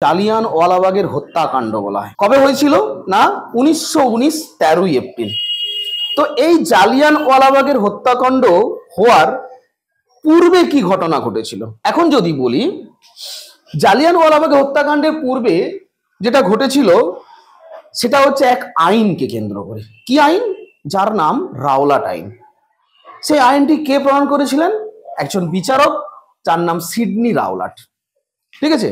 জালিয়ানওয়ালাবাগের হত্যাকাণ্ড বলা হয়। কবে হয়েছিল না 1919 13ই এপ্রিল। তো এই জালিয়ানওয়ালাবাগের হত্যাকাণ্ড হওয়ার পূর্বে কি ঘটনা ঘটেছিল এখন যদি বলি, জালিয়ানওয়ালাবাগের হত্যাকাণ্ডের পূর্বে যেটা ঘটেছিল সেটা হচ্ছে এক আইনকে কেন্দ্র করে। কি আইন? যার নাম রাওলাট আইন। সেই আইনটি কে প্রণয়ন করেছিলেন? একজন বিচারক, যার নাম সিডনি রাওলাট। ঠিক আছে,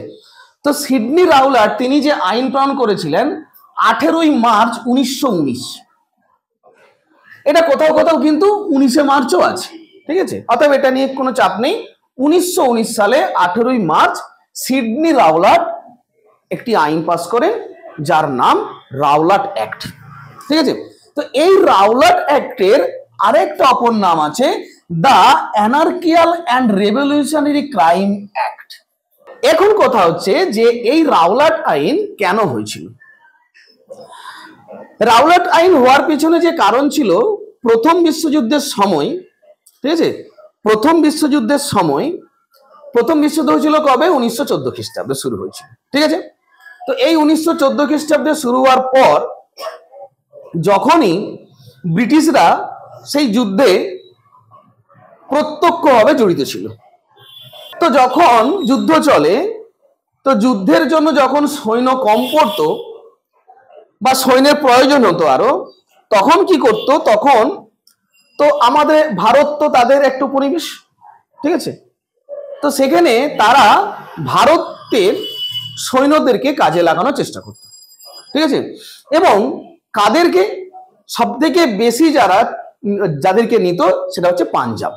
তো সিডনি রাওলাট তিনি যে আইন প্রণয়ন করেছিলেন 18ই মার্চ 1919। এটা কোথাও কোথাও কিন্তু 19শে মার্চও আছে। ঠিক আছে, অতএব এটা নিয়ে কোনো চাপ নেই। 1919 সালে 18ই মার্চ সিডনি রাওলাট একটি আইন পাস করে যার নাম রাওলাট অ্যাক্ট। ঠিক আছে, তো এই রাওলাট অ্যাক্টের আরেকটা অপর নাম আছে the anarchical and revolutionary crime act. এখন কথা হচ্ছে যে এই রাওলাট আইন কেন হয়েছিল। রাওলাট আইন হওয়ার পিছনে যে কারণ ছিল, প্রথম বিশ্বযুদ্ধের সময়, ঠিক আছে, প্রথম বিশ্বযুদ্ধ হয়েছিল কবে? 1914 খ্রিস্টাব্দে শুরু হয়েছিল। ঠিক আছে, তো এই 1914 খ্রিস্টাব্দে শুরু হওয়ার পর যখনই ব্রিটিশরা সেই যুদ্ধে প্রত্যক্ষভাবে জড়িত ছিল, তো যখন যুদ্ধ চলে, তো যুদ্ধের জন্য যখন সৈন্য কম পড়তো বা সৈন্যের প্রয়োজন হতো আরো, তখন কি করতো? তখন তো আমাদের ভারত তো তাদের একটা উপনিবেশ। ঠিক আছে, তো সেখানে তারা ভারতের সৈন্যদেরকে কাজে লাগানোর চেষ্টা করত। ঠিক আছে, এবং কাদেরকে সব থেকে বেশি যাদেরকে নিত সেটা হচ্ছে পাঞ্জাব।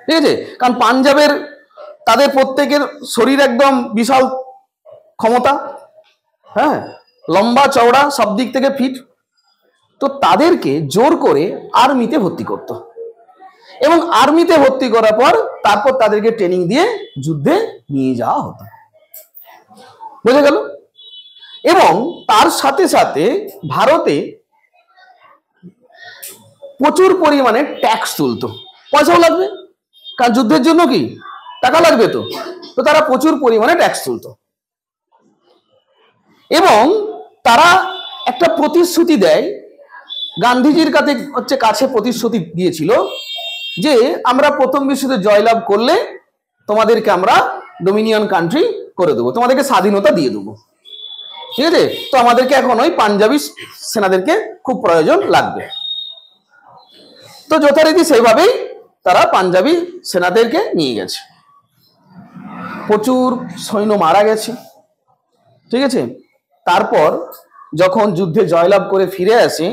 ঠিক আছে, কারণ পাঞ্জাবের তাদের প্রত্যেকের শরীর একদম বিশাল ক্ষমতা, হ্যাঁ, লম্বা চওড়া, সব দিক থেকে ফিট। তো তাদেরকে জোর করে আর্মিতে ভর্তি করত এবং আর্মিতে ভর্তি করার পর তারপর তাদেরকে ট্রেনিং দিয়ে যুদ্ধে নিয়ে যাওয়া হতো। বুঝে গেল? এবং তার সাথে সাথে ভারতে প্রচুর পরিমাণে ট্যাক্স তুলতো। পয়সাও লাগবে, কারণ যুদ্ধের জন্য কি টাকা লাগবে, তো তারা প্রচুর পরিমাণে ট্যাক্স তুলতো। এবং তারা একটা প্রতিশ্রুতি দেয়, গান্ধীজির কাছে প্রতিশ্রুতি দিয়েছিল যে আমরা প্রথম বিশ্বযুদ্ধে জয়লাভ করলে তোমাদেরকে আমরা ডোমিনিয়ন কান্ট্রি করে দেবো, তোমাদেরকে স্বাধীনতা দিয়ে দেবো। ঠিক আছে, তো আমাদেরকে এখন ওই পাঞ্জাবি সেনাদেরকে খুব প্রয়োজন লাগবে। তো যথারীতি সেইভাবেই তারা পাঞ্জাবি সেনাদেরকে নিয়ে গেছে। প্রচুর সৈন্য মারা গেছে। ঠিক আছে, তারপর যখন যুদ্ধে জয়লাভ করে ফিরে আসে,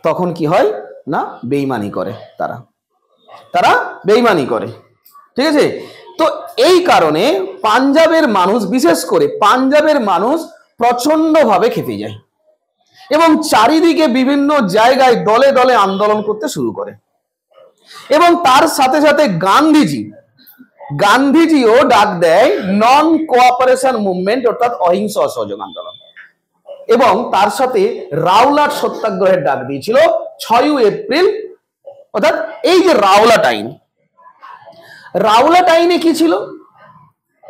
তখন কি হয় না, বেইমানি করে তারা বেইমানি করে। ঠিক আছে, তো এই কারণে পাঞ্জাবের মানুষ, বিশেষ করে পাঞ্জাবের মানুষ প্রচন্ডভাবে খেপে যায় এবং চারিদিকে বিভিন্ন জায়গায় দলে দলে আন্দোলন করতে শুরু করে। এবং তার সাথে সাথে গান্ধীজিও ডাক দেয় নন কোঅপারেশন মুভমেন্ট, অর্থাৎ অহিংস অসহযোগ আন্দোলন। এবং তার সাথে রাওলাট সত্যাগ্রহের ডাক দিয়েছিল 6 এপ্রিল। অর্থাৎ এই যে রাওলাট আইনে কি ছিল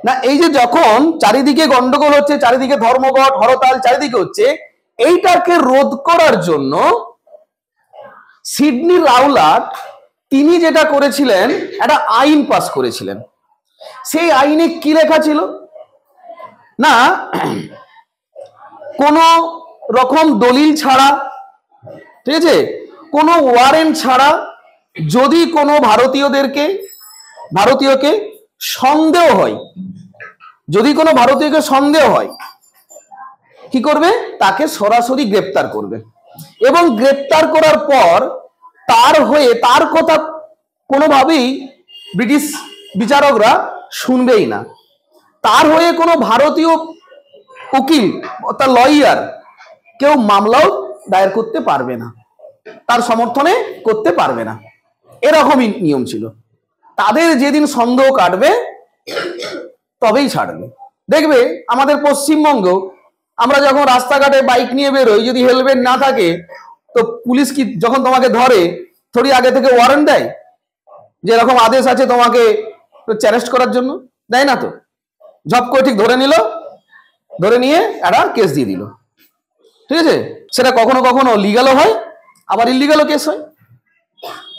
না, এই যে যখন চারিদিকে গন্ডগোল হচ্ছে, চারিদিকে ধর্মঘট হরতাল চারিদিকে হচ্ছে, এইটাকে রোধ করার জন্য সিডনি রাওলাট তিনি যেটা করেছিলেন, একটা আইন পাস করেছিলেন। সেই আইনে কি লেখা ছিল না, কোন রকম দলিল ছাড়া, ঠিক আছে, কোনো ওয়ারেন্ট ছাড়া যদি কোনো ভারতীয়কে সন্দেহ হয়, যদি কোনো ভারতীয়কে সন্দেহ হয়, কি করবে? তাকে সরাসরি গ্রেপ্তার করবে এবং গ্রেপ্তার করার পর তার কথা কোনোভাবেই ব্রিটিশ বিচারকরা শুনবেই না। তার হয়ে কোনো ভারতীয় উকিল অর্থাৎ লয়ার কেউ মামলাও দায়ের করতে পারবে না, তার সমর্থনে করতে পারবে না। এরকমই নিয়ম ছিল। তাদের যেদিন সন্দেহ কাটবে তবেই ছাড়বে। দেখবে আমাদের পশ্চিমবঙ্গ, আমরা যখন রাস্তাঘাটে বাইক নিয়ে বেরোই, যদি হেলমেট না থাকে তো পুলিশ কি যখন তোমাকে ধরে থোড়ি আগে থেকে ওয়ারেন্ট দেয় যে এরকম আদেশ আছে তোমাকে অ্যারেস্ট করার জন্য? দেয় না তো। ঝপ করে ঠিক ধরে নিল, ধরে নিয়ে একটা কেস দিয়ে দিল। ঠিক আছে, সেটা কখনো কখনো লিগালও হয়, আবার ইলিগালও কেস হয়,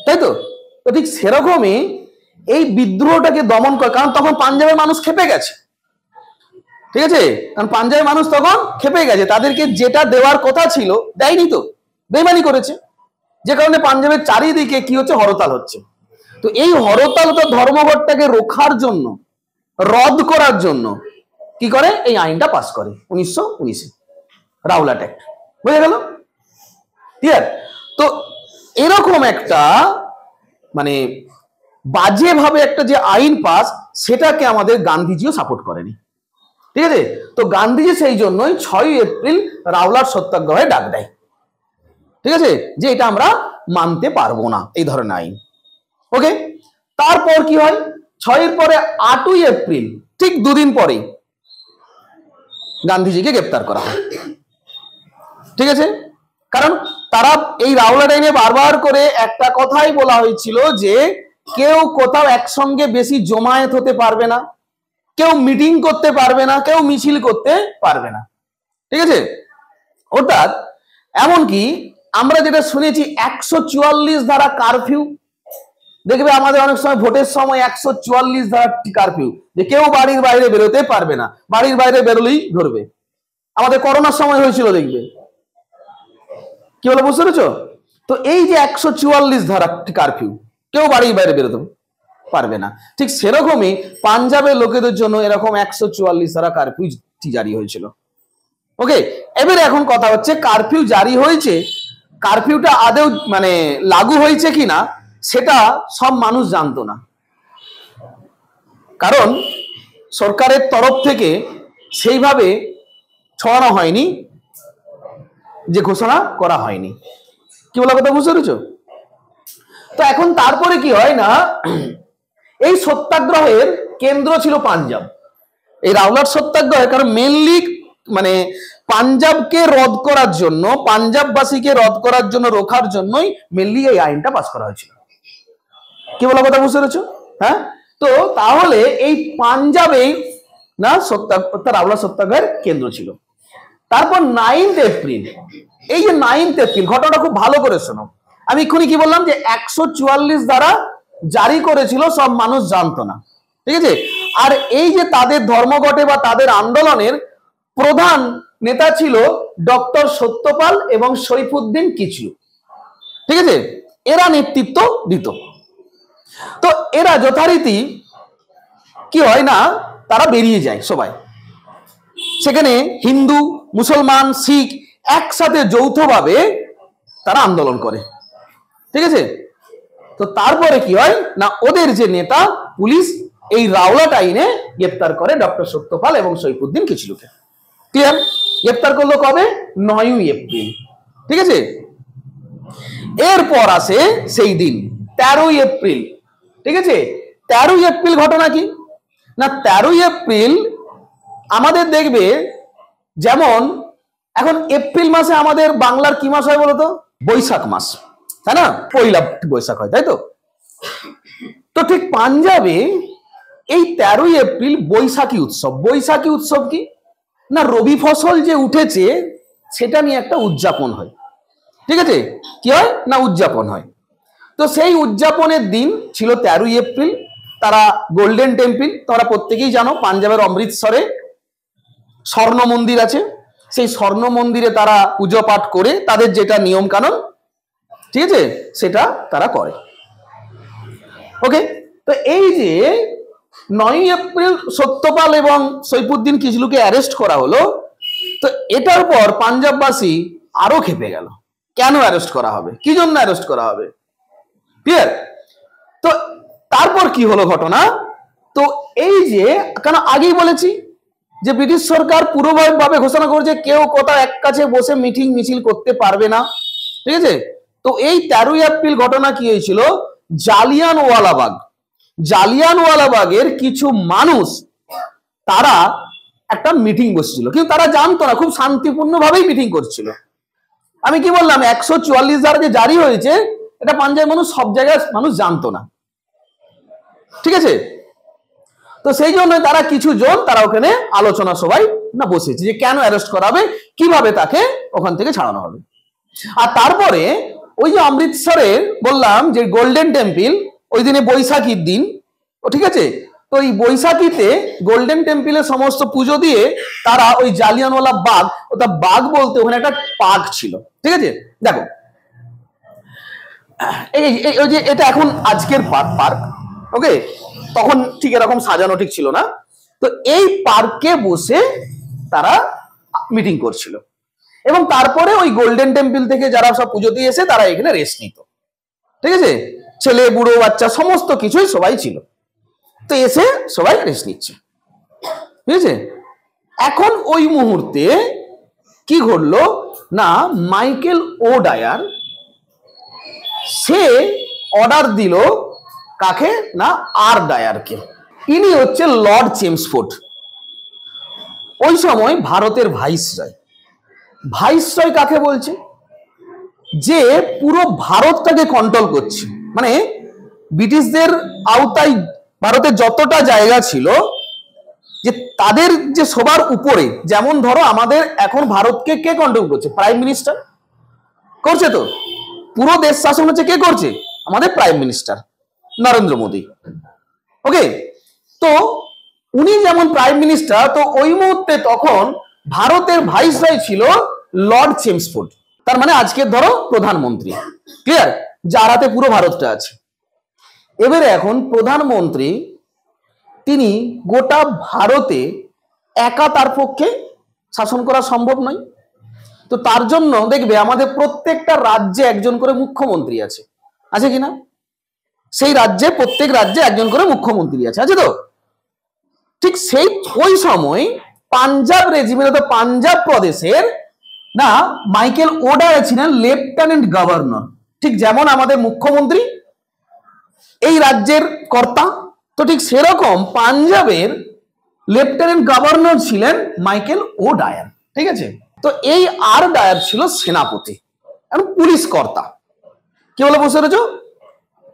তাই তো? তো ঠিক সেরকমই এই বিদ্রোহটাকে দমন করে, কারণ তখন পাঞ্জাবের মানুষ খেপে গেছে। ঠিক আছে, কারণ পাঞ্জাবের মানুষ তখন খেপে গেছে, তাদেরকে যেটা দেওয়ার কথা ছিল দেয়নি, তো বেইমানি করেছে, যে কারণে পাঞ্জাবের চারিদিকে কি হচ্ছে, হরতাল হচ্ছে। তো এই হরতাল তো ধর্মঘটটাকে রোখার জন্য, রদ করার জন্য কি করে, এই আইনটা পাস করে 1919-এ, রাওলাট অ্যাক্ট। বুঝে গেল? ক্লিয়ার? তো এরকম একটা মানে বাজেভাবে একটা যে আইন পাস, সেটাকে আমাদের গান্ধীজিও সাপোর্ট করেনি। ঠিক আছে, তো গান্ধীজি সেই জন্যই 6ই এপ্রিল রাওলাট সত্যাগ্রহে ডাক দেয়। ঠিক আছে, যে এটা আমরা মানতে পারবো না এই ধরনের আইন। ওকে, তারপর কি হয়, 6-এর পরে 8ই এপ্রিল, ঠিক দুদিন পরে গান্ধীজিকে গ্রেপ্তার করা হয়। ঠিক আছে, কারণ তারা এই রাওলাট আইনে বারবার করে একটা কথাই বলা হয়েছিল যে কেউ কোথাও একসঙ্গে বেশি জমায়েত হতে পারবে না, কেউ মিটিং করতে পারবে না, কেউ মিছিল করতে পারবে না। ঠিক আছে, অর্থাৎ এমনকি আমরা যেটা শুনেছি 144 ধারা কারফিউ, দেখবে আমাদের অনেক সময় ভোটের সময় 144 ধারা কারফিউ, যে কেউ বাড়ির বাইরে বেরোতে পারবে না, বাড়ির বাইরে বেরোলেই ধরবে। আমাদের করোনার সময় হয়েছিল, দেখবে কি বলে, বুঝতে পেরেছো? তো এই যে 144 ধারা কারফিউ, কেউ বাড়ির বাইরে বেরোতে পারবে না, ঠিক সেরকমই পাঞ্জাবের লোকেদের জন্য এরকম 144 ধারা কারফিউ জারি হয়েছিল। ওকে, এবারে এখন কথা হচ্ছে কারফিউ জারি হয়েছে, কারফিউটা আদৌ মানে লাগু হয়েছে কিনা সেটা সব মানুষ জানতো না, কারণ সরকারের তরফ থেকে সেইভাবে ছড়ানো হয়নি, যে ঘোষণা করা হয়নি। কি বলা কথা, বুঝতে পেরেছো? তো এখন তারপরে কি হয় না, এই সত্যাগ্রহের কেন্দ্র ছিল পাঞ্জাব, এই রাওলাট সত্যাগ্রহের, কারণ মেনলি মানে পাঞ্জাবকে রদ করার জন্য, পাঞ্জাববাসীকে রদ করার জন্য, রোখার জন্যই মেনলি এই আইনটা পাস করা হয়েছিল। কি বলা কথা, বুঝতে পেরেছো? হ্যাঁ, তো তাহলে এই পাঞ্জাবেই না রাওলাট সত্যাগ্রহের কেন্দ্র ছিল। তারপর 9th এপ্রিল, এই যে 9th এপ্রিল ঘটনাটা খুব ভালো করে শোনো। আমি এক্ষুনি কি বললাম যে 144 দ্বারা জারি করেছিল, সব মানুষ জানতো না। ঠিক আছে, আর এই যে তাদের ধর্মঘটে বা তাদের আন্দোলনের প্রধান নেতা ছিল ডক্টর সত্যপাল এবং সৈফুদ্দিন কিচলু। ঠিক আছে, এরা নেতৃত্ব দিত। তো এরা যথারীতি কি হয় না, তারা বেরিয়ে যায় সবাই, সেখানে হিন্দু, মুসলমান, শিখ একসাথে যৌথভাবে তারা আন্দোলন করে। ঠিক আছে, তো তারপরে কি হয় না, ওদের যে নেতা পুলিশ এই রাওলাট আইনে গ্রেপ্তার করে ডক্টর সত্যপাল এবং সৈফুদ্দিন কিচলুকে। ক্লিয়ার? গ্রেপ্তার করলো কবে, 9ই এপ্রিল। ঠিক আছে, এরপর আসে সেই দিন 13ই এপ্রিল। ঠিক আছে, 13ই এপ্রিল ঘটনা কি না, 13ই এপ্রিল আমাদের দেখবে, যেমন এখন এপ্রিল মাসে আমাদের বাংলার কি মাস হয় বলতো, বৈশাখ মাস, তাই না? পয়লা বৈশাখ হয়, তাই তো? তো ঠিক পাঞ্জাবে এই 13ই এপ্রিল বৈশাখী উৎসব। বৈশাখী উৎসব কি না, রবি ফসল যে উঠেছে সেটা নিয়ে একটা উদযাপন হয়। ঠিক আছে, কি হয় না, উদযাপন হয়। তো সেই উদযাপনের দিন ছিল 13ই এপ্রিল। তারা গোল্ডেন টেম্পল, তোমরা প্রত্যেকেই জানো, পাঞ্জাবের অমৃতসরে স্বর্ণ মন্দির আছে, সেই স্বর্ণ মন্দিরে তারা পুজো পাঠ করে তাদের যেটা নিয়ম কানুন, ঠিক আছে, সেটা তারা করে। ওকে, তো এই যে 9ই এপ্রিল সত্যপাল এবং সৈফুদ্দিন কিচলুকে অ্যারেস্ট করা হলো, তো এটার পর পাঞ্জাববাসী আরো খেপে গেল, কেন অ্যারেস্ট করা হবে, কি জন্য অ্যারেস্ট করা হবে। ক্লিয়ার? তো তারপর কি হলো ঘটনা, তো এই যে কেন আগেই বলেছি যে ব্রিটিশ সরকার পুরোভাবে ঘোষণা করেছে কেউ কোথাও এক কাছে বসে মিটিং মিছিল করতে পারবে না। ঠিক আছে, তো এই 13ই এপ্রিল ঘটনা কি হয়েছিল, জালিয়ানওয়ালাবাগ, জালিয়ানওয়ালাবাগের কিছু মানুষ তারা একটা মিটিং বসছিল, কিন্তু তারা জানতো না, খুব শান্তিপূর্ণ ভাবেই মিটিং করছিল। আমি কি বললাম, 144 ধারা যে জারি হয়েছে এটা পাঞ্জাবের মানুষ, সব জায়গায় মানুষ জানতো না। ঠিক আছে, তো সেই জন্য তারা কিছু জন তারা ওখানে আলোচনা সবাই না বসেছে যে কেন অ্যারেস্ট করাবে, কিভাবে তাকে ওখান থেকে ছাড়ানো হবে। আর তারপরে ওই যে অমৃতসরে বললাম যে গোল্ডেন টেম্পল, ওই দিনে বৈশাখীর দিন, ও ঠিক আছে, তো এই বৈশাখীতে গোল্ডেন টেম্পলে সমস্ত পুজো দিয়ে তারা ওই জালিয়ানওয়ালা বাগ, ওটা বাগ বলতে ওখানে একটা পার্ক ছিল, ঠিক আছে। দেখো এই যে এটা এখন আজকের পার্ক, ওকে, তখন ঠিক এরকম সাজানো ঠিক ছিল না। তো এই পার্কে বসে তারা মিটিং করছিল এবং তারপরে ওই গোল্ডেন টেম্পল থেকে যারা সব পুজো দিয়ে এসে তারা এখানে রেস্ট নিত, ঠিক আছে, ছেলে বুড়ো বাচ্চা সমস্ত কিছুই সবাই ছিল। তো এসে সবাই রেস্ট নিচ্ছে, ঠিক আছে। এখন ওই মুহূর্তে কি ঘটলো না, মাইকেল ও ডায়ার সে অর্ডার দিল কাকে না, আর ডায়ারকে। ইনি হচ্ছে লর্ড চেমসফোর্ড, ওই সময় ভারতের ভাইসরয়। ভাইসরয় কাকে বলছে, যে পুরো ভারতটাকে কন্ট্রোল করছে, মানে ব্রিটিশদের আওতায় ভারতের যতটা জায়গা ছিল, যে তাদের যে সবার উপরে, যেমন ধরো আমাদের এখন ভারতকে কে কন্ট্রোল করছে, প্রাইম মিনিস্টার করছে। তো পুরো দেশ শাসন হচ্ছে কে করছে, আমাদের প্রাইম মিনিস্টার নরেন্দ্র মোদী, ওকে। তো উনি যেমন প্রাইম মিনিস্টার, তো ওই মুহূর্তে তখন ভারতের ভাইসরয় ছিল লর্ড চেমসফোর্ড, তার মানে আজকের ধরো প্রধানমন্ত্রী, ক্লিয়ার, যার হাতে পুরো ভারতটা আছে। এবারে এখন প্রধানমন্ত্রী তিনি গোটা ভারতে একা তার পক্ষে শাসন করা সম্ভব নয়। তো তার জন্য দেখবে আমাদের প্রত্যেকটা রাজ্যে একজন করে মুখ্যমন্ত্রী আছে, আছে কিনা, সেই রাজ্যে প্রত্যেক রাজ্যে একজন করে মুখ্যমন্ত্রী আছে, আছে তো। ঠিক সেই ওই সময় পাঞ্জাব রেজিমেন্ট, পাঞ্জাব প্রদেশের না মাইকেল ও ডায়ার ছিলেন লেফটেন্যান্ট গভর্নর, ঠিক যেমন আমাদের মুখ্যমন্ত্রী এই রাজ্যের কর্তা, তো ঠিক সেরকম পাঞ্জাবের লেফটেন্যান্ট গভর্নর ছিলেন মাইকেল ও ডায়ার, ঠিক আছে। তো এই আর ডায়ার ছিল সেনাপতি এবং পুলিশ কর্তা, কি বলে বুঝতে পেরেছ,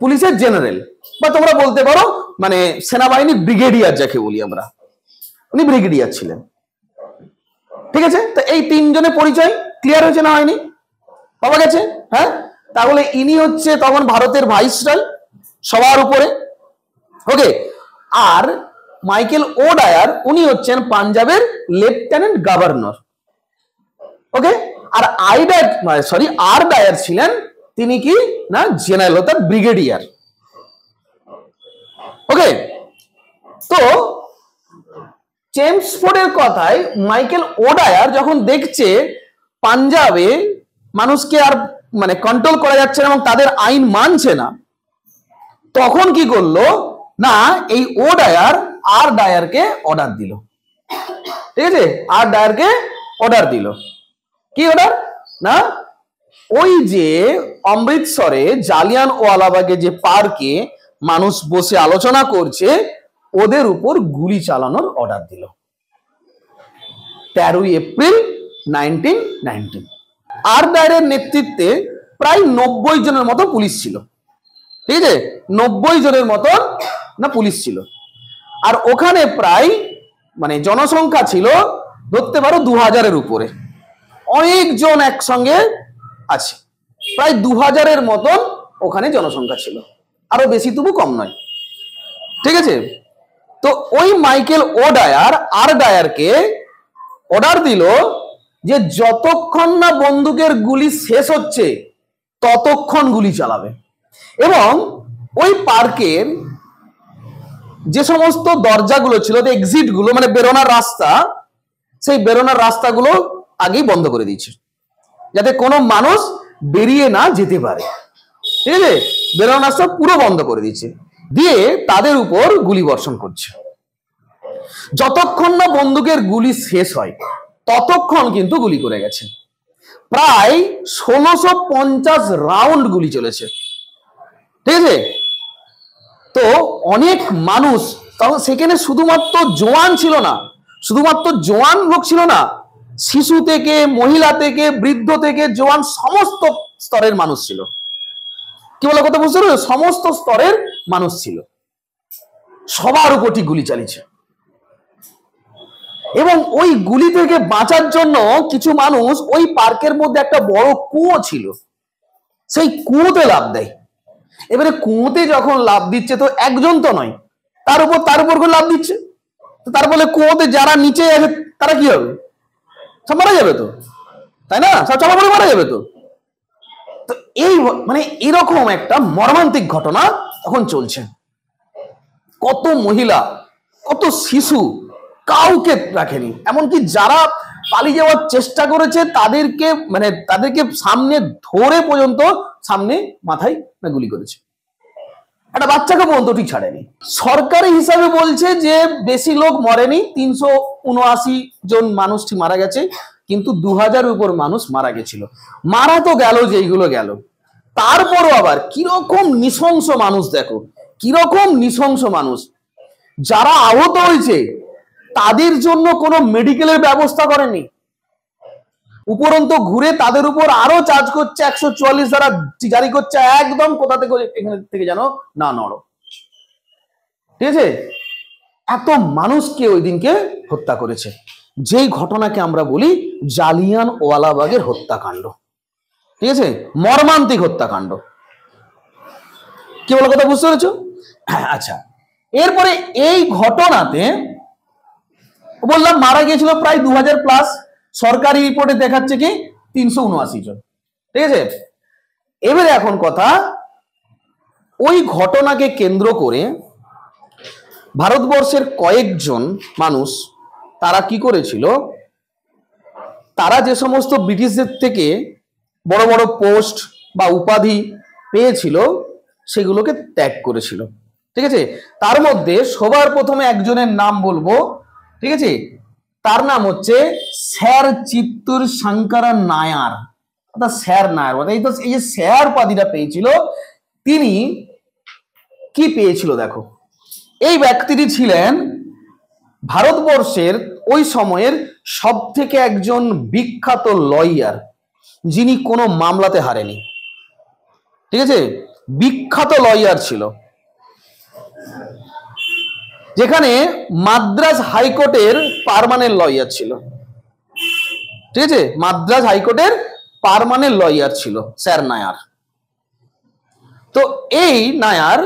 পুলিশের জেনারেল, বা তোমরা বলতে পারো মানে সেনাবাহিনীর ব্রিগেডিয়ার যাকে বলি আমরা, উনি ব্রিগেডিয়ার ছিলেন, ঠিক আছে। তো এই তিনজনের পরিচয় ক্লিয়ার হয়েছে না হয়নি, পাওয়া গেছে, হ্যাঁ। তাহলে ইনি হচ্ছে তখন ভারতের ভাইসরয় সবার উপরে, ওকে। আর মাইকেল ও ডায়ার উনি হচ্ছেন পাঞ্জাবের লেফটেন্যান্ট গভর্নর, ওকে। আর আর ডায়ার ছিলেন তিনি কি না জেনারেল, অর্থাৎ ব্রিগেডিয়ার, ওকে। তো চেমসফোর্ডের কথায় মাইকেল ও ডায়ার যখন দেখছে পাঞ্জাবে মানুষকে আর মানে কন্ট্রোল করা যাচ্ছে না এবং তাদের আইন মানছে না, তখন কি করলো না এই ও ডায়ার আর ডায়ারকে অর্ডার দিল, ঠিক আছে। আর ডায়ারকে অর্ডার দিল, কি অর্ডার না, ওই যে অমৃতসরে জালিয়ানওয়ালাবাগে যে পার্কে মানুষ বসে আলোচনা করছে ওদের উপর গুলি চালানোর অর্ডার দিল 13 এপ্রিল 1919। আর ডায়ারের নেতৃত্বে প্রায় 90 জনের মতো পুলিশ ছিল, ঠিক আছে, 90 জনের মতো না পুলিশ ছিল। আর ওখানে প্রায় মানে জনসংখ্যা ছিল ধরতে পারো 2000-এর উপরে, অনেকজন একসঙ্গে আছে, প্রায় 2000-এর মতন ওখানে জনসংখ্যা ছিল, আরো বেশি তবু কম নয়, ঠিক আছে। তো ওই মাইকেল ও ডায়ার আর ডায়ারকে অর্ডার দিল যে যতক্ষণ না বন্দুকের গুলি শেষ হচ্ছে ততক্ষণ গুলি চালাবে, এবং ওই পার্কের যে সমস্ত দরজাগুলো ছিল, এক্সিট গুলো মানে বেরোনোর রাস্তা, সেই বেরোনোর রাস্তাগুলো আগেই বন্ধ করে দিয়েছে যাতে কোনো মানুষ বেরিয়ে না যেতে পারে, ঠিক আছে। বেরোনোর রাস্তা পুরো বন্ধ করে দিচ্ছে, দিয়ে তাদের উপর গুলি বর্ষণ করছে। যতক্ষণ না বন্দুকের গুলি শেষ হয় ততক্ষণ কিন্তু গুলি করে গেছে, প্রায় 1650 রাউন্ড গুলি চলেছে, ঠিক আছে। তো অনেক মানুষ, তখন সেখানে শুধুমাত্র জওয়ান ছিল না, শুধুমাত্র জওয়ান লোক ছিল না, শিশু থেকে মহিলা থেকে বৃদ্ধ থেকে জওয়ান সমস্ত স্তরের মানুষ ছিল, কি বলে কথা বুঝতে পারছো, সমস্ত স্তরের মানুষ ছিল, সবার উপর ঠিক গুলি চালিয়েছে। এবং ওই গুলি থেকে বাঁচার জন্য কিছু মানুষ ওই পার্কের মধ্যে একটা বড় কুয়ো ছিল, সেই কুয়োতে লাফ দেয়। এবারে কুয়োতে যখন লাফ দিচ্ছে তো একজন তো নয়, তার উপর করে লাফ দিচ্ছে। তো তার ফলে কুয়োতে যারা নিচে আছে তারা কি হবে? সব মারা যাবে তো, তাই না? সব চাপা পড়ে মারা যাবে তো। তো এই মানে এরকম একটা মর্মান্তিক ঘটনা তখন চলছে। কত মহিলা, কত শিশু, কাউকে রাখেনি। এমনকি যারা পালিয়ে যাওয়ার চেষ্টা করেছে তাদেরকে সামনে ধরে পর্যন্ত সামনে মাথায় গুলি করেছে। একটা বাচ্চাকে পর্যন্ত ঠিক ছাড়েনি। সরকারি হিসাবে বলছে যে বেশি লোক মরেনি, 379 জন মানুষ মারা গেছে, কিন্তু 2000 উপর মানুষ মারা গেছিল। মারা তো গেল, যেইগুলো গেল, তারপরও আবার কিরকম নৃশংস মানুষ, দেখো কিরকম নৃশংস মানুষ। যারা আহত হয়েছে তাদের জন্য কোনো মেডিকেলের ব্যবস্থা করেনি, উপরন্ত ঘুরে তাদের উপর আরো চার্জ করছে, 144 ধারা জারি করছে, একদম কোথা থেকে এখান থেকে যেন না নড়ো। ঠিক আছে, এত মানুষকে ওই দিনকে হত্যা করেছে, যেই ঘটনাকে আমরা বলি জালিয়ান ওয়ালাবাগের হত্যাকাণ্ড। ঠিক আছে, মর্মান্তিক হত্যাকাণ্ড। কি বলো, কথা বুঝতে পেরেছো? আচ্ছা, এরপরে এই ঘটনাতে বললাম মারা গিয়েছিল প্রায় 2000+, সরকারি রিপোর্টে দেখাচ্ছে কি 379 জন। ঠিক আছে, এবারে এখন কথা, ওই ঘটনাকে কেন্দ্র করে ভারতবর্ষের কয়েকজন মানুষ তারা কি করেছিল, তারা যে সমস্ত ব্রিটিশদের থেকে বড় বড় পোস্ট বা উপাধি পেয়েছিল সেগুলোকে ত্যাগ করেছিল। ঠিক আছে, তার মধ্যে সবার প্রথমে একজনের নাম বলবো। ঠিক আছে, তার নাম হচ্ছে স্যার চিত্তুর শঙ্করা নায়ার, অর্থাৎ স্যার নায়ার। এই যে স্যার উপাধিটা পেয়েছিল, তিনি কি পেয়েছিল দেখো। এই ব্যক্তিটি ছিলেন ভারতবর্ষের ওই সময়ের সব থেকে একজন বিখ্যাত লয়ার, যিনি কোনো মামলাতে হারেনি। ঠিক আছে, বিখ্যাত লয়ার ছিল, যেখানে মাদ্রাজ হাইকোর্টের পার্মানেন্ট লয়ার ছিল। ঠিক আছে, মাদ্রাজ হাইকোর্টের পার্মানেন্ট লয়ার ছিল স্যার নায়ার। তো এই নায়ার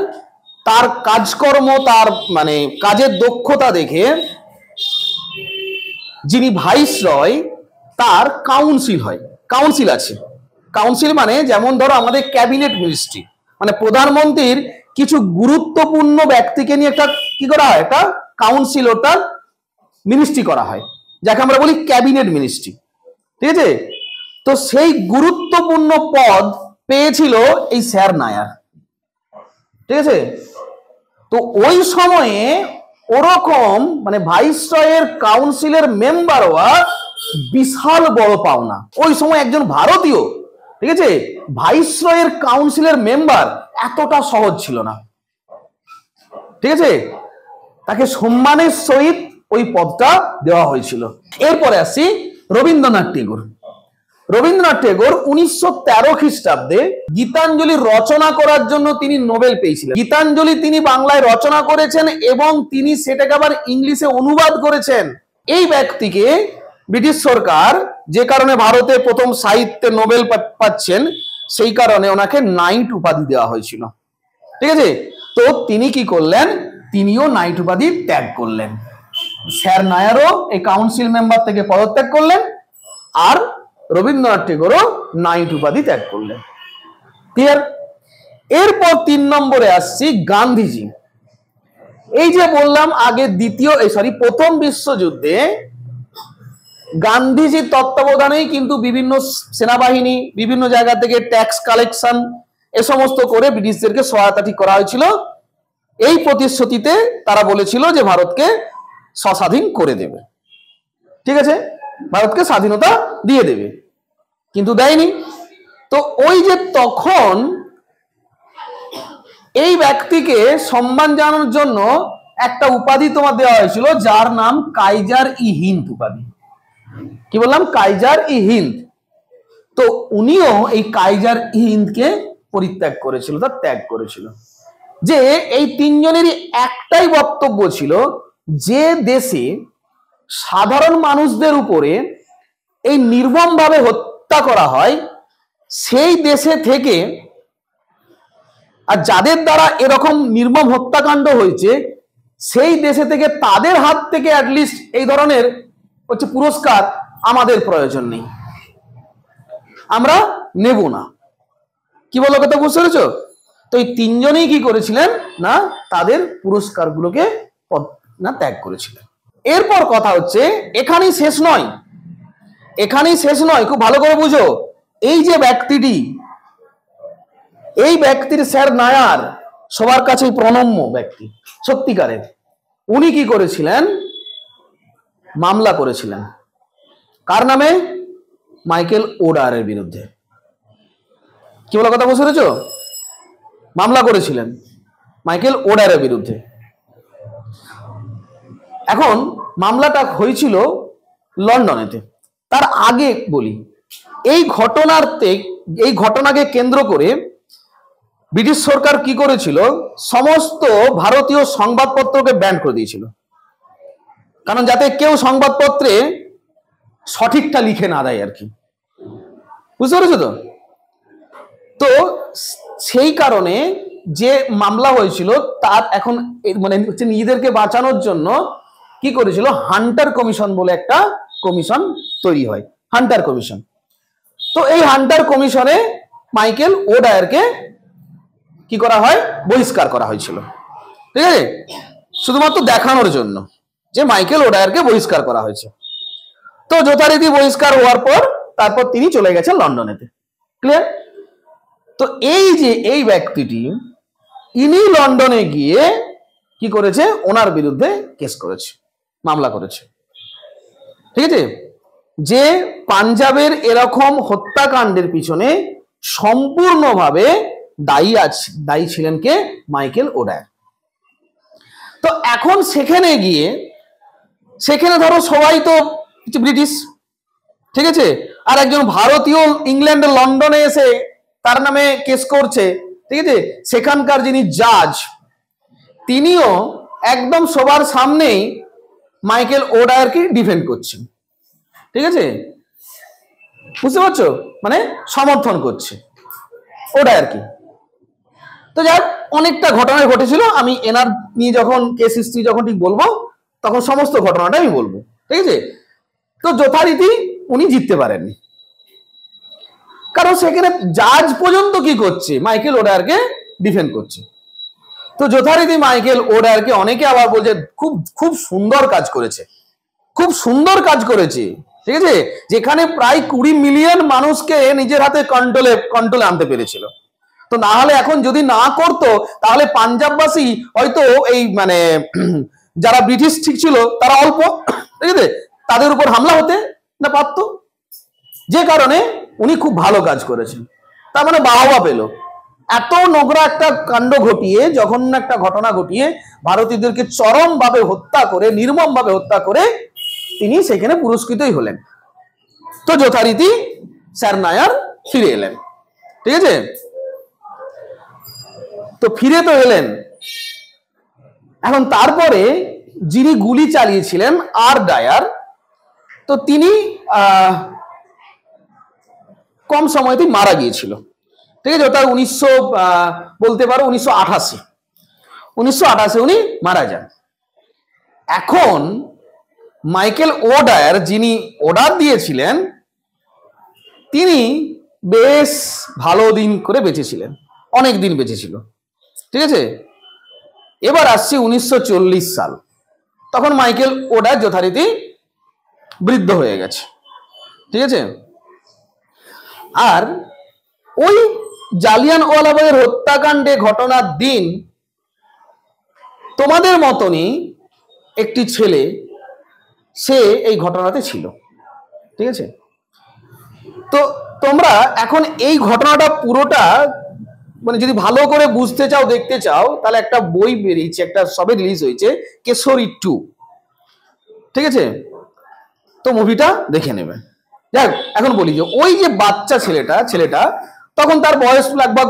তার কাজকর্ম, তার মানে কাজের দক্ষতা দেখে যিনি ভাইসরয় তার কাউন্সিল হয়, কাউন্সিল আছে। কাউন্সিল মানে যেমন ধরো আমাদের ক্যাবিনেট মিনিস্ট্রি, মানে প্রধানমন্ত্রীর কিছু গুরুত্বপূর্ণ ব্যক্তিকে নিয়ে একটা কি করা হয়, একটা কাউন্সিল, ওটা মিনিস্ট্রি করা হয়, যাকে আমরা বলি ক্যাবিনেট মিনিস্ট্রি। ঠিক আছে, তো সেই গুরুত্বপূর্ণ পদ পেয়েছিল এই স্যার নায়ার। ঠিক আছে, তো ওই সময়ে ওরকম মানে ভাইসরয়ের কাউন্সিলের মেম্বার হওয়া বিশাল বড় পাওনা। ওই সময় একজন ভারতীয়, ঠিক আছে, ভাইসরয়ের কাউন্সিলের মেম্বার এতটা সহজ ছিল না। ঠিক আছে, তাকে সম্মানের সহিত ওই পদটা দেওয়া হয়েছিল। এরপরে আসি রবীন্দ্রনাথ ঠাকুর। রবীন্দ্রনাথ ঠাকুর 1913 খ্রিস্টাব্দে গীতাঞ্জলি রচনা করার জন্য তিনি নোবেল পেয়েছিলেন। গীতাঞ্জলি তিনি বাংলায় রচনা করেছেন এবং তিনি সেটাকে আবার ইংলিশে অনুবাদ করেছেন। এই ব্যক্তিকে ব্রিটিশ সরকার, যে কারণে ভারতে প্রথম সাহিত্যে নোবেল পাচ্ছেন, সেই কারণে ওনাকে নাইট উপাধি দেওয়া হয়েছিল। ঠিক আছে, তো তিনি কি করলেন, তিনিও নাইট উপাধি ত্যাগ করলেন। স্যার নায়ারও এই কাউন্সিল মেম্বার থেকে পদত্যাগ করলেন, আর রবীন্দ্রনাথ ঠাকুরও নাইট উপাধি ত্যাগ করলেন। ক্লিয়ার? এরপর 3 নম্বরে আসছি গান্ধীজি। এই যে বললাম আগে প্রথম বিশ্বযুদ্ধে গান্ধীজির তত্ত্বাবধানেই কিন্তু বিভিন্ন সেনাবাহিনী, বিভিন্ন জায়গা থেকে ট্যাক্স কালেকশন, এ সমস্ত করে ব্রিটিশদেরকে সহায়তা ঠিক করা হয়েছিল। এই প্রতিশ্রুতিতে তারা বলেছিল যে ভারতকে স্বাধীন করে দেবে। ঠিক আছে, ভারতকে স্বাধীনতা দিয়ে দেবে, কিন্তু দেয়নি। তো ওই যে তখন এই ব্যক্তিকে সম্মান জানানোর জন্য একটা উপাধি তোমার দেওয়া হয়েছিল, যার নাম কাইজার ই হিন্দ উপাধি। কি বললাম? কাইজার ই হিন্দ। তো উনিও এই কাইজার ই হিন্দকে পরিত্যাগ করেছিল, তার ত্যাগ করেছিল। যে এই তিনজনেরই একটাই বক্তব্য ছিল, যে দেশে সাধারণ মানুষদের উপরে এই নির্মমভাবে হত্যা করা হয়, সেই দেশে থেকে, আর যাদের দ্বারা এরকম নির্মম হত্যাকাণ্ড হয়েছে সেই দেশে থেকে, তাদের হাত থেকে অ্যাটলিস্ট এই ধরনের পুরস্কার আমাদের প্রয়োজন নেই, আমরা নেব না। কি বলো কথা বুঝতে পেরেছো? তো এই তিনজনেই কি করেছিলেন না, তাদের পুরস্কারগুলোকে না ত্যাগ করেছিলেন। এরপর কথা হচ্ছে, এখানেই শেষ নয়, এখানেই শেষ নয়, খুব ভালো করে বুঝো। এই যে ব্যক্তিটি, এই ব্যক্তির স্যার নায়ার সবার কাছে প্রণম্য ব্যক্তি, সত্যিকারের। উনি কি করেছিলেন, মামলা করেছিলেন কার নামে? মাইকেল ওডায়ারের বিরুদ্ধে। কি বলা কথা বুঝতে পেরেছো? মামলা করেছিলেন মাইকেল ওডায়ারের বিরুদ্ধে। এখন মামলাটা হয়েছিল লন্ডনেতে। তার আগে বলি, এই ঘটনাকে কেন্দ্র করে ব্রিটিশ সরকার কি করেছিল, সমস্ত ভারতীয় সংবাদপত্রকে ব্যান করে দিয়েছিল, কারণ যাতে কেউ সংবাদপত্রে সঠিকটা লিখে না দেয় আর কি, বুঝতে পেরেছো তো? তো সেই কারণে যে মামলা হয়েছিল তার এখন মানে হচ্ছে নিজেদেরকে বাঁচানোর জন্য কি করেছিল, হান্টার কমিশন বলে একটা কমিশন তৈরি হয়, হান্টার কমিশন। তো এই হান্টার কমিশনে মাইকেল ওডায়ারকে কি করা হয়, বহিষ্কার করা হয়েছিল, ঠিক আছে, শুধুমাত্র দেখানোর জন্য যে মাইকেল ওডায়ারকে বহিষ্কার করা হয়েছে। তো যথারীতি বহিষ্কার হওয়ার পর তারপর তিনি চলে গেছেন লন্ডনেতে। ক্লিয়ার? তো এই যে এই ব্যক্তিটি, ইনি লন্ডনে গিয়ে কি করেছে, ওনার বিরুদ্ধে কেস করেছে, মামলা করেছে, ঠিক আছে, যে পাঞ্জাবের এরকম হত্যাকাণ্ডের পিছনে সম্পূর্ণভাবে দায়ী ছিলেন কে, মাইকেল ওডায়ার। তো এখন সেখানে গিয়ে, সেখানে ধরো সবাই তো ব্রিটিশ, ঠিক আছে, আর একজন ভারতীয় ইংল্যান্ডের লন্ডনে এসে তার নামে কেস করছে, ঠিক আছে, সেখানকার যিনি জাজ তিনিও একদম সবার সামনেই মাইকেল ওডায়ারকে ডিফেন্ড করছেন, ঠিক আছে, বুঝতে পারছো, মানে সমর্থন করছে ওডায়ারকে। তো যাক, অনেকটা ঘটনা ঘটেছিল, আমি এনার নিয়ে যখন কেস হিস্ট্রি যখন ঠিক বলবো তখন সমস্ত ঘটনাটা আমি বলবো, ঠিক আছে। তো যথারীতি উনি জিততে পারেননি, কারণ সেখানে জাজ পর্যন্ত কি করছে, মাইকেল ওডায়ারকে ডিফেন্ড করছে। তো যথারীতি মাইকেল ওডায়ারকে অনেকে আবার বলছে খুব খুব সুন্দর কাজ করেছে, খুব সুন্দর কাজ করেছে, ঠিক আছে, যেখানে প্রায় 20 মিলিয়ন মানুষকে নিজের হাতে কন্ট্রোলে আনতে পেরেছিল। তো না হলে এখন যদি না করতো তাহলে পাঞ্জাববাসী হয়তো এই মানে যারা ব্রিটিশ ঠিক ছিল তারা অল্প, ঠিক আছে, তাদের উপর হামলা হতে না পারত, যে কারণে উনি খুব ভালো কাজ করেছেন, তার মানে বাহবা পেল। এত নোংরা একটা কাণ্ড ঘটিয়ে, জঘন্য একটা ঘটনা ঘটিয়ে ভারতীয়দেরকে চরমভাবে হত্যা করে, নির্মমভাবে হত্যা করে তিনি সেখানে পুরস্কৃতই হলেন। তো যথারীতি স্যার নায়ার ফিরে এলেন, ঠিক আছে। তো ফিরে তো এলেন, এখন তারপরে যিনি গুলি চালিয়েছিলেন আর ডায়ার, তো তিনি কম সময়তেই মারা গিয়েছিল, ঠিক আছে, ওটা 1900 বলতে পারো 1988 উনি মারা যান। এখন মাইকেল ওডায়ার যিনি অর্ডার দিয়েছিলেন তিনি বেশ ভালো দিন করে বেঁচেছিলেন, অনেক দিন বেঁচেছিল, ঠিক আছে। এবার আসছে 1940 সাল, তখন মাইকেল ওডায়ার যথারীতি বৃদ্ধ হয়ে গেছে, ঠিক আছে। আর ওই জালিয়ানওয়ালাবাগের হত্যাকাণ্ডে ঘটনার দিন তোমাদের মতনই একটি ছেলে, সে এই ঘটনাতে ছিল, ঠিক আছে। তো তোমরা এখন এই ঘটনাটা পুরোটা মানে যদি ভালো করে বুঝতে চাও, দেখতে চাও, তাহলে একটা বই বেরিয়েছে, একটা সবে রিলিজ হয়েছে, কেশরী 2, ঠিক আছে, তো মুভিটা দেখে নেবে। যাক, এখন বলি যে ওই যে বাচ্চা ছেলেটা তখন তার বয়স লাগভগ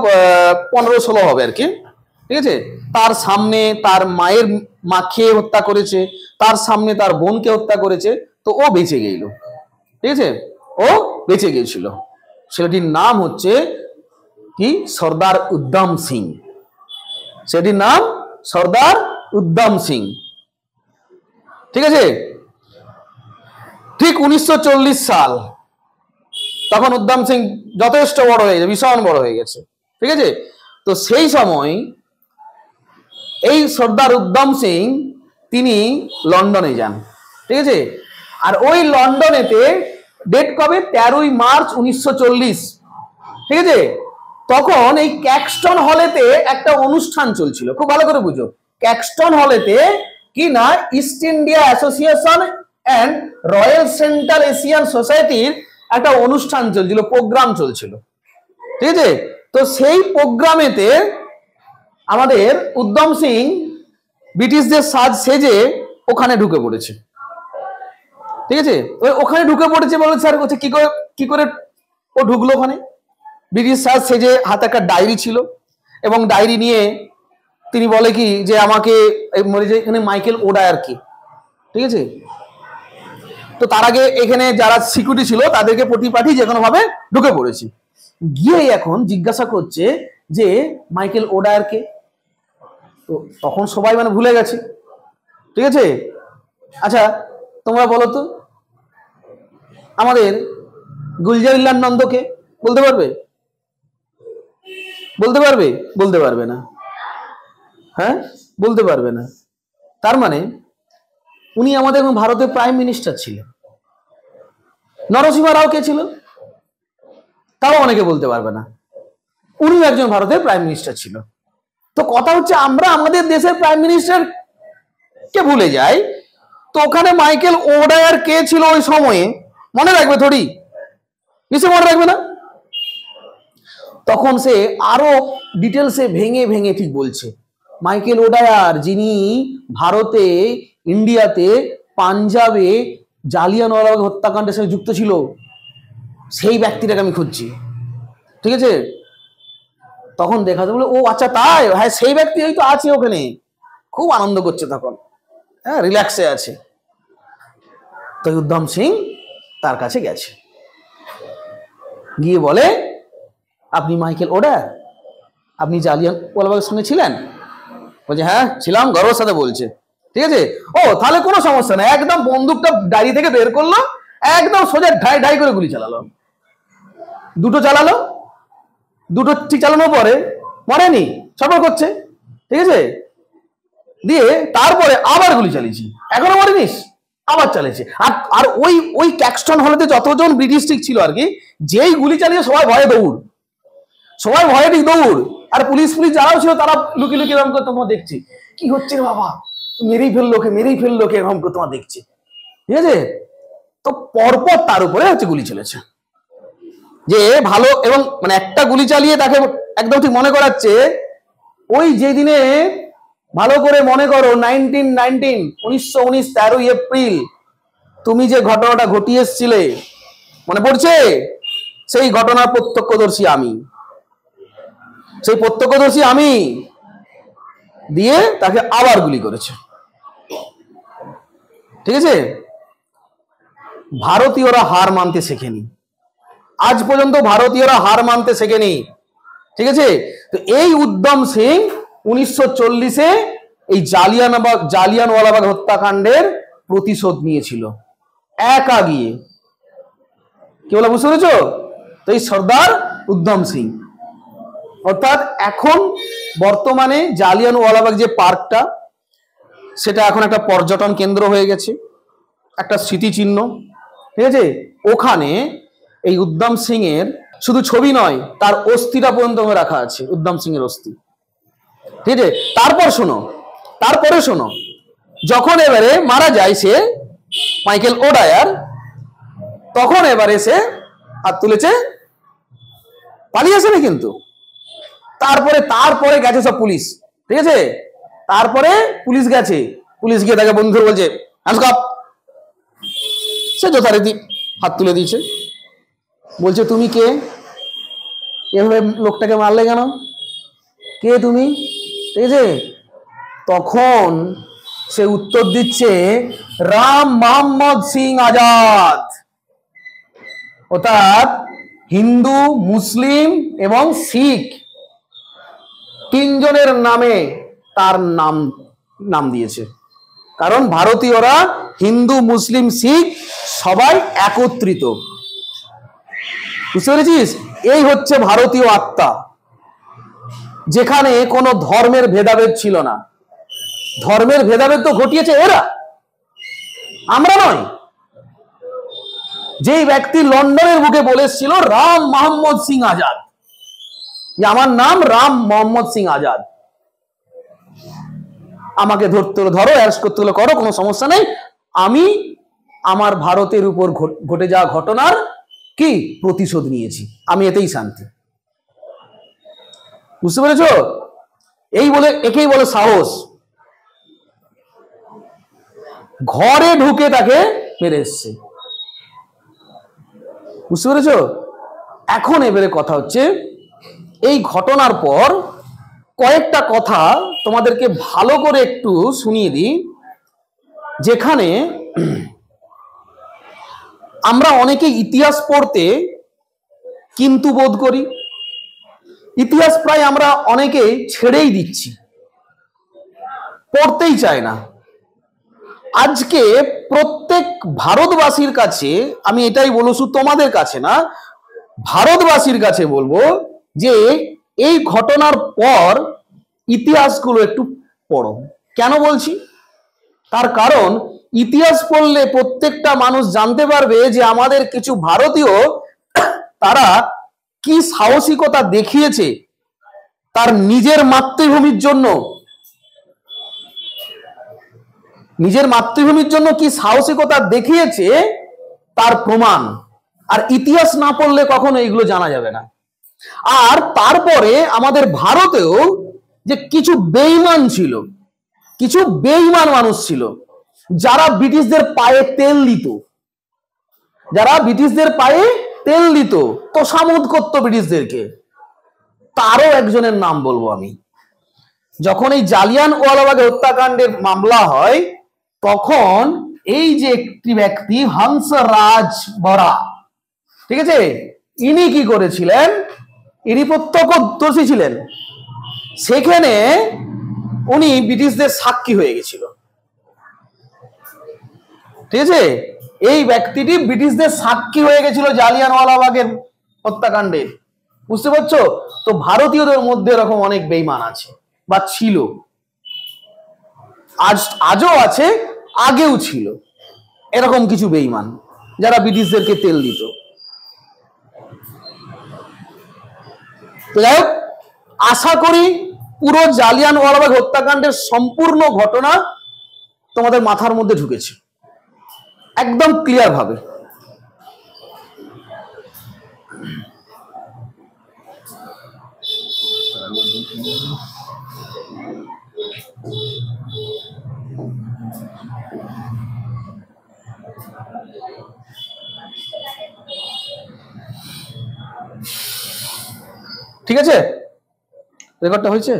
15-16 হবে আর কি, ঠিক আছে, তার সামনে তার মায়ের মাকে হত্যা করেছে, তার সামনে তার বোনকে হত্যা করেছে, তো ও বেঁচে গেল। ঠিক আছে, ও বেঁচে গিয়েছিল। ছেলেটির নাম হচ্ছে কি, সর্দার উদ্ধম সিং। সেটির নাম সর্দার উদ্ধম সিং। ঠিক আছে, ঠিক 1940 সাল, তখন উদ্ধম সিং যথেষ্ট বড় হয়ে গেছে, ভীষণ বড় হয়ে গেছে। ঠিক আছে, তো সেই সময় এই সর্দার উদ্ধম সিং তিনি লন্ডনে যান। ঠিক আছে, আর ওই লন্ডনেতে ডেট কবে, 13ই মার্চ 1940। ঠিক আছে, তখন এই ক্যাক্সটন হলেতে একটা অনুষ্ঠান চলছিল, খুব ভালো করে বুঝো। ক্যাক্সটন হলেতে কি না, east India association and royal central Asian সোসাইটির একটা অনুষ্ঠান চলছিল, প্রোগ্রাম চলছিল। ঠিক আছে, তো সেই প্রোগ্রামেতে আমাদের উদ্ধম সিং ব্রিটিশদের সাজ সেজে ওখানে ঢুকে পড়েছে। ঠিক আছে, ওখানে ঢুকে পড়েছে বলে স্যার বলছে কি করে ও ঢুকলো ওখানে। ব্রিটিশ সাজ সেজে, হাতে একটা ডায়েরি ছিল, এবং ডায়েরি নিয়ে তিনি বলে কি যে আমাকে এখানে মাইকেল ওডায়ার কি। ঠিক আছে, তো তার আগে এখানে যারা সিকিউরিটি ছিল তাদেরকে পরিপাটি যে কোনো ভাবে ঢুকে পড়েছি। গিয়ে এখন জিজ্ঞাসা করছে যে মাইকেল ওডায়ার কে। তো তখন সবাই মানে ভুলে গেছে। ঠিক আছে, আচ্ছা তোমরা বলো তো, আমাদের গুলজারিলাল নন্দকে বলতে পারবে? বলতে পারবে? বলতে পারবে না। হ্যাঁ, বলতে পারবে না। তার মানে উনি আমাদের ভারতের প্রাইম মিনিস্টার ছিলেন। নরসিংহ রাও কে ছিল? তাও অনেকে বলতে পারবে না। উনি একজন ভারতের প্রাইম মিনিস্টার ছিল। তো কথা হচ্ছে, আমরা আমাদের দেশের প্রাইম মিনিস্টার কে ভুলে যাই, তো ওখানে মাইকেল ওডায়ার কে ছিল ওই সময়ে মনে রাখবে থোড়ি? নিশ্চয় মনে রাখবে না। তখন সে আরো ডিটেলসে ভেঙে ভেঙে ঠিক বলছে, মাইকেল ওডায়ার যিনি ভারতে, ইন্ডিয়াতে, পাঞ্জাবে জালিয়ানওয়ালাবাগ হত্যাকাণ্ডের সাথে যুক্ত ছিল, সেই ব্যক্তিটাকে আমি খুঁজছি। ঠিক আছে, তখন দেখা যায় বলে ও আচ্ছা তাই, হ্যাঁ সেই ব্যক্তি হয়তো আছে ওখানে, খুব আনন্দ করছে তখন, হ্যাঁ রিল্যাক্সে আছে। তো উদ্ধম সিং তার কাছে গেছে, গিয়ে বলে আপনি মাইকেল ওডায়ার, আপনি জালিয়ানওয়ালাবাগের সঙ্গে ছিলেন? বলছে হ্যাঁ ছিলাম, গর্বের সাথে বলছে। ঠিক আছে, ও তাহলে কোনো সমস্যা নেই। একদম বন্দুকটা ডায়েরি থেকে বের করলো, একদম সোজা ঢাই ঢাই করে গুলি চালালো। দুটো চালালো, দুটো ঠিক চালানোর পরে মরেনি, সফর করছে। ঠিক আছে, দিয়ে তারপরে আবার গুলি চালিয়েছি, এখনো মরেনিস, আবার চালিয়েছে। আর ওই ওই ক্যাক্সটন হলেতে যতজন ব্রিটিশ ঠিক ছিল আর কি, যেই গুলি চালিয়ে সবাই ভয়ে দৌড়, সবাই ভয়ে ঠিক দৌড়। আর পুলিশ যারাও ছিল তারা লুকিয়ে লুকিয়ে এরকম করে তোমার দেখছি, কি হচ্ছে বাবা, মেরেই ফেললো কে এরকম করে তোমার দেখছে। ঠিক আছে, তো পরপর তার উপরে হচ্ছে গুলি চলেছে, যে ভালো, এবং মানে একটা গুলি চালিয়ে তাকে একদম ঠিক মনে করাচ্ছে ওই যে দিনে, ভালো করে মনে করো 1919 13ই এপ্রিল তুমি যে ঘটনাটা ঘটিয়ে এসেছিলে, মনে পড়ছে? সেই ঘটনার প্রত্যক্ষদর্শী আমি, সেই প্রত্যক্ষদর্শী আমি, দিয়ে তাকে আবার গুলি করেছে। ঠিক আছে, ভারতীয়রা হার মানতে শেখেনি, আজ পর্যন্ত ভারতীয়রা হার মানতে শেখেনি। ঠিক আছে, তো এই উদ্ধম সিং 1940-এ এই জালিয়ানওয়ালাবাগ হত্যাকাণ্ডের প্রতিশোধ নিয়েছিল একা গিয়ে। কি বলা, বুঝতে পেরেছো? তো এই সর্দার উদ্ধম সিং, অর্থাৎ এখন বর্তমানে জালিয়ানওয়ালাবাগ যে পার্কটা, সেটা এখন একটা পর্যটন কেন্দ্র হয়ে গেছে, একটা স্মৃতিচিহ্ন। ঠিক আছে, ওখানে এই উদ্ধম সিং এর শুধু ছবি নয়, তার অস্থিটা পর্যন্ত রাখা আছে, উদ্ধম সিং এর অস্থি। ঠিক আছে, তারপরে শোনো, যখন এবারে মারা যায় সে মাইকেল ওডায়ার, তখন এবারে সে হাত তুলেছে, পালিয়েছে না কিন্তু। তারপরে গেছে সব পুলিশ। ঠিক আছে, তারপরে পুলিশ গেছে, পুলিশ গিয়ে তাকে বন্ধু বলছে সে যথারীতি হাত তুলে দিয়েছে, বলছে তুমি কে, এভাবে লোকটাকে মারলে কেন, কে তুমি? ঠিক আছে? তখন সে উত্তর দিচ্ছে রাম মোহাম্মদ সিং আজাদ, অর্থাৎ হিন্দু, মুসলিম এবং শিখ তিনজনের নামে তার নাম দিয়েছে। কারণ ভারতীয়রা হিন্দু, মুসলিম, শিখ সবাই একত্রিত। বুঝতে পেরেছিস? এই হচ্ছে ভারতীয় আত্মা, যেখানে কোনো ধর্মের ভেদাভেদ ছিল না। ধর্মের ভেদাভেদ তো ঘটিয়েছে এরা, আমরা নয়। যেই ব্যক্তি লন্ডনের বুকে বলেছিল রাম মোহাম্মদ সিং আজাদ, যে আমার নাম রাম মোহাম্মদ সিং আজাদ, আমাকে ধরতে হলে ধরো, অ্যারেস্ট করতে হলে করো, কোনো সমস্যা নেই, আমি আমার ভারতের উপর ঘটে যাওয়া ঘটনার কি প্রতিশোধ নিয়েছি, আমি এতেই শান্তি। বুঝতে পেরেছো? এই বলে, একেই বলে সাহস। ঘরে ঢুকে তাকে মেরে এসছে। বুঝতে পেরেছো? এখন এবারে কথা হচ্ছে, এই ঘটনার পর কয়েকটা কথা তোমাদেরকে ভালো করে একটু শুনিয়ে দিই, যেখানে আমরা অনেকে ইতিহাস পড়তে কিন্তু বোধ করি, ইতিহাস প্রায় আমরা অনেকে ছেড়েই দিচ্ছি, পড়তেই চায় না। আজকে প্রত্যেক ভারতবাসীর কাছে আমি এটাই বলবো, শুধু তোমাদের কাছে না, ভারতবাসীর কাছে বলবো যে এই ঘটনার পর ইতিহাসগুলো একটু পড়ো। কেন বলছি? তার কারণ ইতিহাস পড়লে প্রত্যেকটা মানুষ জানতে পারবে যে আমাদের কিছু ভারতীয় তারা কি সাহসিকতা দেখিয়েছে তার নিজের মাতৃভূমির জন্য। নিজের মাতৃভূমির জন্য কি সাহসিকতা দেখিয়েছে তার প্রমাণ। আর ইতিহাস না পড়লে কখনো এইগুলো জানা যাবে না। আর তারপরে আমাদের ভারতেও যে কিছু বেঈমান ছিল, কিছু বেঈমান মানুষ ছিল, যারা ব্রিটিশদের পায়ে তেল দিত, যারা ব্রিটিশদের পায়ে তেল দিত, তোষামোদ করতো ব্রিটিশদেরকে। তারও একজনের নাম বলবো আমি। যখন এই জালিয়ানওয়ালাবাগ হত্যাকাণ্ডের মামলা হয়, তখন এই যে একটি ব্যক্তি হংসরাজ বরা, ঠিক আছে, ইনি কি করেছিলেন, ইনি প্রত্যক্ষদর্শী ছিলেন। সেখানে উনি ব্রিটিশদের সাক্ষী হয়ে গেছিল। ঠিক আছে, এই ব্যক্তিটি ব্রিটিশদের সাক্ষী হয়ে গেছিল জালিয়ানওয়ালাবাগের হত্যাকাণ্ডে। বুঝতে পারছো? তো ভারতীয়দের মধ্যে এরকম অনেক বেঈমান আছে বা ছিল, আজও আছে, আগেও ছিল এরকম কিছু বেঈমান যারা ব্রিটিশদেরকে তেল দিত। তো যাই হোক, আশা করি পুরো জালিয়ানওয়ালাবাগ হত্যাকাণ্ডের সম্পূর্ণ ঘটনা তোমাদের মাথার মধ্যে ঢুকেছে একদম ক্লিয়ার ভাবে। ঠিক আছে, রেকর্ডটা হয়েছে?